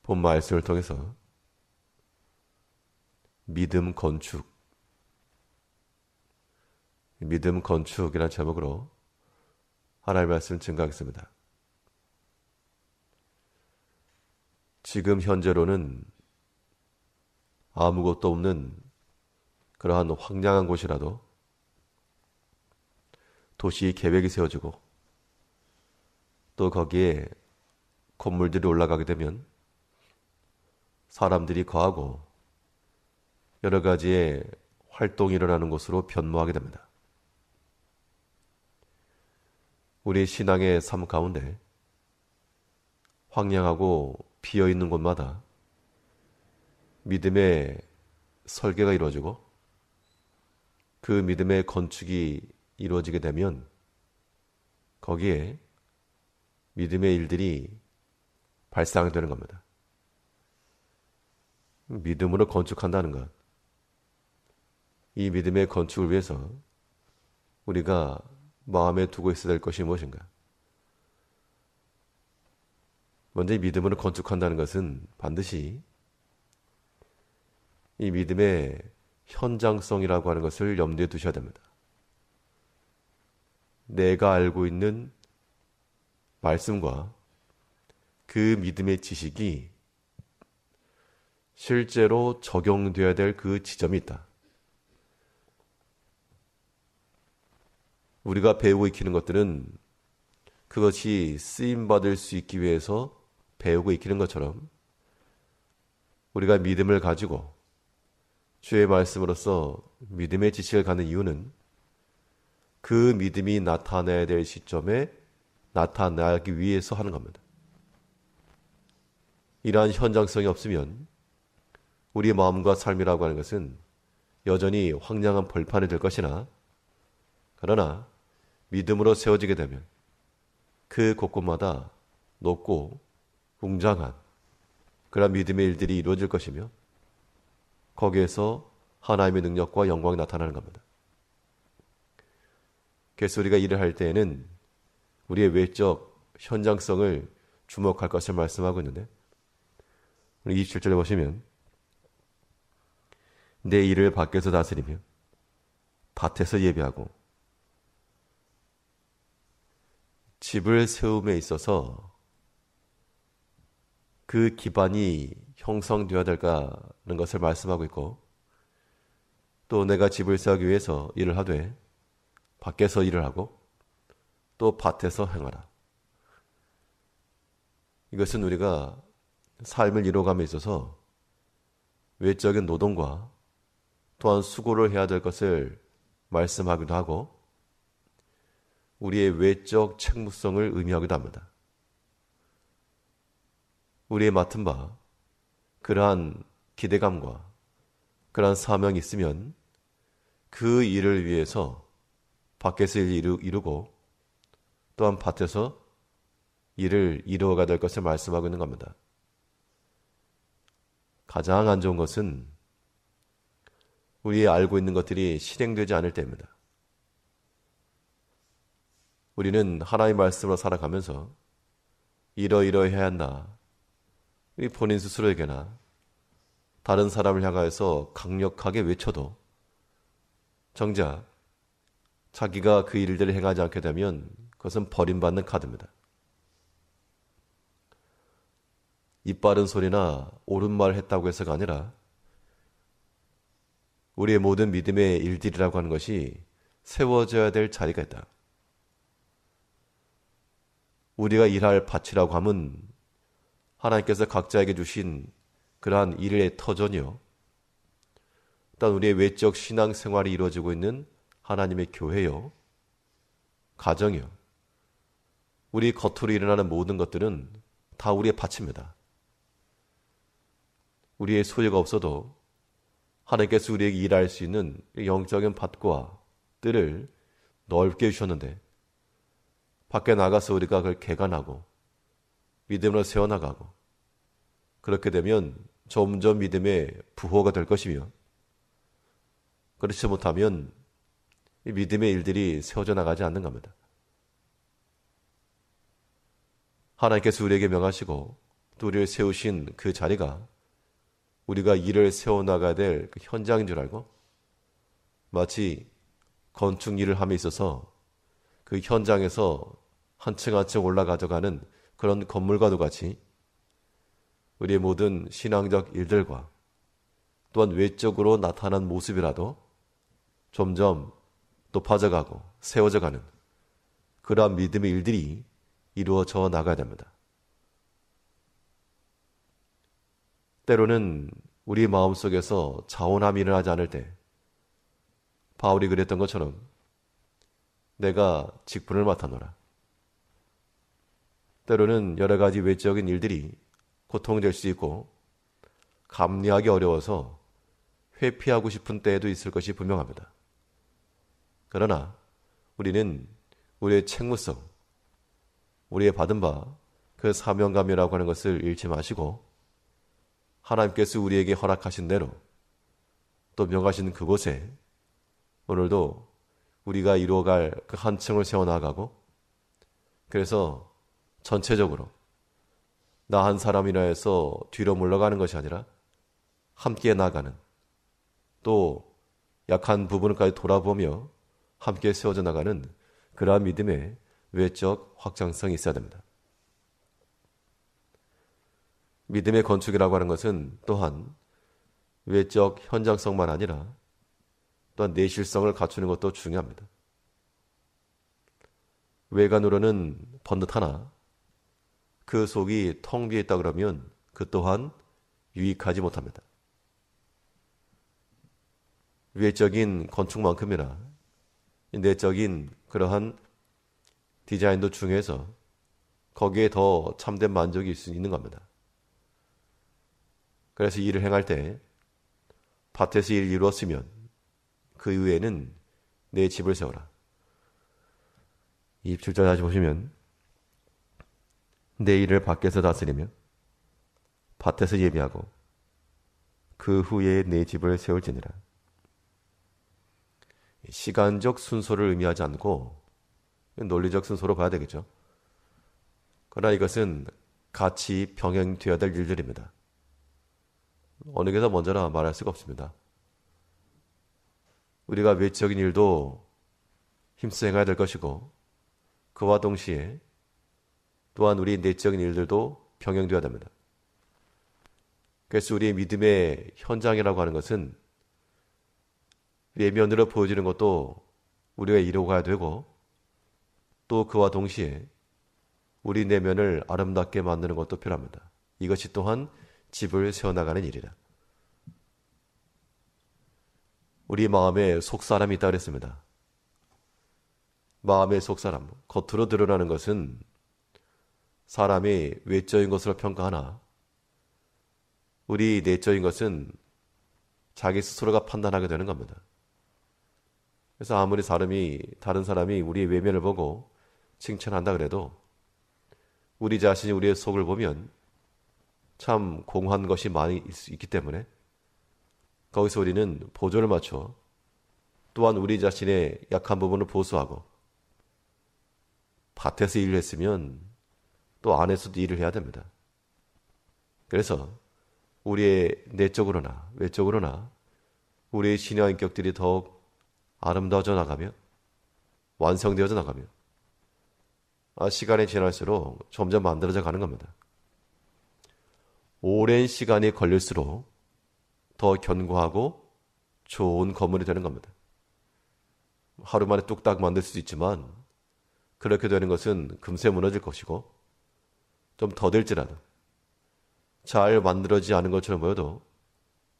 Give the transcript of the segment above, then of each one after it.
본 말씀을 통해서 믿음 건축이라는 제목으로 하나님의 말씀을 증거하겠습니다. 지금 현재로는 아무것도 없는 그러한 황량한 곳이라도 도시 계획이 세워지고 또 거기에 건물들이 올라가게 되면 사람들이 거하고 여러 가지의 활동이 일어나는 곳으로 변모하게 됩니다. 우리 신앙의 삶 가운데 황량하고 비어있는 곳마다 믿음의 설계가 이루어지고 그 믿음의 건축이 이루어지게 되면 거기에 믿음의 일들이 발생되는 겁니다. 믿음으로 건축한다는 것, 이 믿음의 건축을 위해서 우리가 마음에 두고 있어야 될 것이 무엇인가? 먼저 이 믿음으로 건축한다는 것은 반드시 이 믿음의 현장성이라고 하는 것을 염두에 두셔야 됩니다. 내가 알고 있는 말씀과 그 믿음의 지식이 실제로 적용되어야 될 그 지점이 있다. 우리가 배우고 익히는 것들은 그것이 쓰임받을 수 있기 위해서 배우고 익히는 것처럼 우리가 믿음을 가지고 주의 말씀으로써 믿음의 지식을 갖는 이유는 그 믿음이 나타나야 될 시점에 나타나기 위해서 하는 겁니다. 이러한 현장성이 없으면 우리의 마음과 삶이라고 하는 것은 여전히 황량한 벌판이 될 것이나, 그러나 믿음으로 세워지게 되면 그 곳곳마다 높고 웅장한 그런 믿음의 일들이 이루어질 것이며 거기에서 하나님의 능력과 영광이 나타나는 겁니다. 그래서 우리가 일을 할 때에는 우리의 외적 현장성을 주목할 것을 말씀하고 있는데, 우리 27절에 보시면 내 일을 밖에서 다스리며 밭에서 예비하고, 집을 세움에 있어서 그 기반이 형성되어야 될까는 것을 말씀하고 있고, 또 내가 집을 세우기 위해서 일을 하되 밖에서 일을 하고 또 밭에서 행하라. 이것은 우리가 삶을 이루어감에 있어서 외적인 노동과 또한 수고를 해야 될 것을 말씀하기도 하고 우리의 외적 책무성을 의미하기도 합니다. 우리의 맡은 바 그러한 기대감과 그러한 사명이 있으면 그 일을 위해서 밖에서 일을 이루고 또한 밭에서 일을 이루어가야 될 것을 말씀하고 있는 겁니다. 가장 안 좋은 것은 우리의 알고 있는 것들이 실행되지 않을 때입니다. 우리는 하나님의 말씀으로 살아가면서 이러이러해야 한다. 본인 스스로에게나 다른 사람을 향하여서 강력하게 외쳐도 정작 자기가 그 일들을 행하지 않게 되면 그것은 버림받는 카드입니다. 입 바른 소리나 옳은 말을 했다고 해서가 아니라 우리의 모든 믿음의 일들이라고 하는 것이 세워져야 될 자리가 있다. 우리가 일할 밭이라고 하면 하나님께서 각자에게 주신 그러한 일의 터전이요, 또한 우리의 외적 신앙생활이 이루어지고 있는 하나님의 교회요, 가정이요, 우리 겉으로 일어나는 모든 것들은 다 우리의 밭입니다. 우리의 소유가 없어도 하나님께서 우리에게 일할 수 있는 영적인 밭과 뜰을 넓게 주셨는데 밖에 나가서 우리가 그걸 개간하고 믿음으로 세워나가고 그렇게 되면 점점 믿음의 부호가 될 것이며, 그렇지 못하면 이 믿음의 일들이 세워져 나가지 않는 겁니다. 하나님께서 우리에게 명하시고 또 우리를 세우신 그 자리가 우리가 일을 세워나가야 될 그 현장인 줄 알고 마치 건축 일을 함에 있어서 그 현장에서 한 층 한 층 올라가져가는 그런 건물과도 같이 우리의 모든 신앙적 일들과 또한 외적으로 나타난 모습이라도 점점 높아져가고 세워져가는 그러한 믿음의 일들이 이루어져 나가야 됩니다. 때로는 우리 마음속에서 자원함이 일어나지 않을 때 바울이 그랬던 것처럼 내가 직분을 맡아노라. 때로는 여러 가지 외적인 일들이 고통될 수 있고 감내하기 어려워서 회피하고 싶은 때에도 있을 것이 분명합니다. 그러나 우리는 우리의 책무성, 우리의 받은 바 그 사명감이라고 하는 것을 잃지 마시고 하나님께서 우리에게 허락하신 대로 또 명하신 그곳에 오늘도 우리가 이루어갈 그 한 층을 세워나가고 그래서 전체적으로 나 한 사람이라 해서 뒤로 물러가는 것이 아니라 함께 나가는 또 약한 부분까지 돌아보며 함께 세워져 나가는 그러한 믿음의 외적 확장성이 있어야 됩니다. 믿음의 건축이라고 하는 것은 또한 외적 현장성만 아니라 또한 내실성을 갖추는 것도 중요합니다. 외관으로는 번듯하나 그 속이 텅 비어 있다 그러면 그 또한 유익하지 못합니다. 외적인 건축만큼이나 내적인 그러한 디자인도 중요해서 거기에 더 참된 만족이 있는 겁니다. 그래서 일을 행할 때 밭에서 일을 이루었으면 그 이후에는 내 집을 세워라. 27절 다시 보시면 내 일을 밖에서 다스리며 밭에서 예비하고 그 후에 내 집을 세울지니라. 시간적 순서를 의미하지 않고 논리적 순서로 봐야 되겠죠. 그러나 이것은 같이 병행되어야 될 일들입니다. 어느 게 더 먼저나 말할 수가 없습니다. 우리가 외적인 일도 힘써 행해야 될 것이고 그와 동시에 또한 우리 내적인 일들도 병행되어야 됩니다. 그래서 우리의 믿음의 현장이라고 하는 것은 외면으로 보여지는 것도 우리가 이루어가야 되고 또 그와 동시에 우리 내면을 아름답게 만드는 것도 필요합니다. 이것이 또한 집을 세워나가는 일이다. 우리 마음에 속사람이 있다 그랬습니다. 마음의 속사람, 겉으로 드러나는 것은 사람이 외적인 것으로 평가하나 우리 내적인 것은 자기 스스로가 판단하게 되는 겁니다. 그래서 아무리 다른 사람이 우리의 외면을 보고 칭찬한다 그래도 우리 자신이 우리의 속을 보면 참 공허한 것이 많이 있기 때문에 거기서 우리는 보조를 맞춰 또한 우리 자신의 약한 부분을 보수하고 밭에서 일을 했으면 또 안에서도 일을 해야 됩니다. 그래서 우리의 내적으로나 외적으로나 우리의 신앙 인격들이 더욱 아름다워져 나가며 완성되어져 나가며 시간이 지날수록 점점 만들어져 가는 겁니다. 오랜 시간이 걸릴수록 더 견고하고 좋은 건물이 되는 겁니다. 하루 만에 뚝딱 만들 수도 있지만 그렇게 되는 것은 금세 무너질 것이고 좀 더딜지라도 잘 만들어지지 않은 것처럼 보여도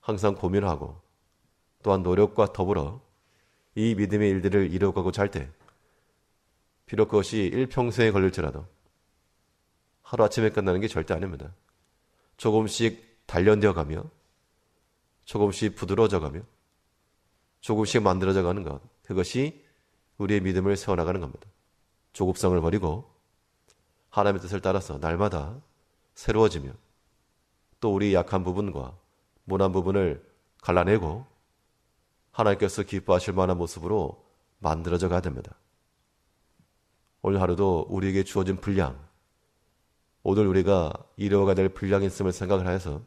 항상 고민하고 또한 노력과 더불어 이 믿음의 일들을 이루어가고자 할 때 비록 그것이 일평생에 걸릴지라도 하루아침에 끝나는 게 절대 아닙니다. 조금씩 단련되어 가며 조금씩 부드러워져 가며 조금씩 만들어져 가는 것, 그것이 우리의 믿음을 세워나가는 겁니다. 조급성을 버리고 하나님의 뜻을 따라서 날마다 새로워지며 또 우리 약한 부분과 모난 부분을 갈라내고 하나님께서 기뻐하실 만한 모습으로 만들어져 가야 됩니다. 오늘 하루도 우리에게 주어진 분량, 오늘 우리가 이루어가야 될 분량이 있음을 생각을 하여서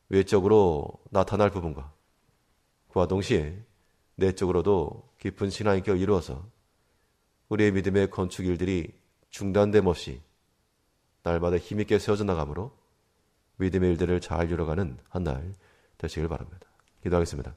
외적으로 나타날 부분과 그와 동시에 내적으로도 깊은 신앙인격을 이루어서 우리의 믿음의 건축 일들이 중단됨 없이 날마다 힘있게 세워져 나가므로 믿음의 일들을 잘 이루어가는 한 날 되시길 바랍니다. 기도하겠습니다.